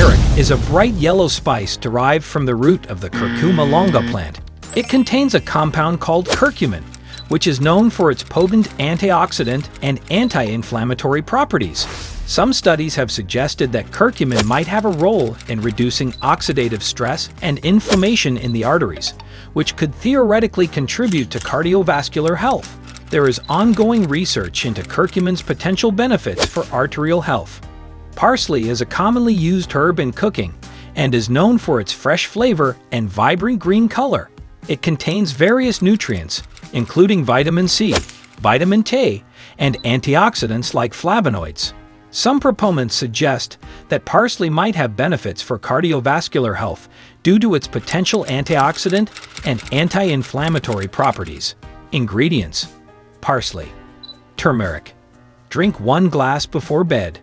Turmeric is a bright yellow spice derived from the root of the Curcuma longa plant. It contains a compound called curcumin, which is known for its potent antioxidant and anti-inflammatory properties. Some studies have suggested that curcumin might have a role in reducing oxidative stress and inflammation in the arteries, which could theoretically contribute to cardiovascular health. There is ongoing research into curcumin's potential benefits for arterial health. Parsley is a commonly used herb in cooking and is known for its fresh flavor and vibrant green color. It contains various nutrients, including vitamin C, vitamin K, and antioxidants like flavonoids. Some proponents suggest that parsley might have benefits for cardiovascular health due to its potential antioxidant and anti-inflammatory properties. Ingredients: parsley, turmeric. Drink 1 glass before bed.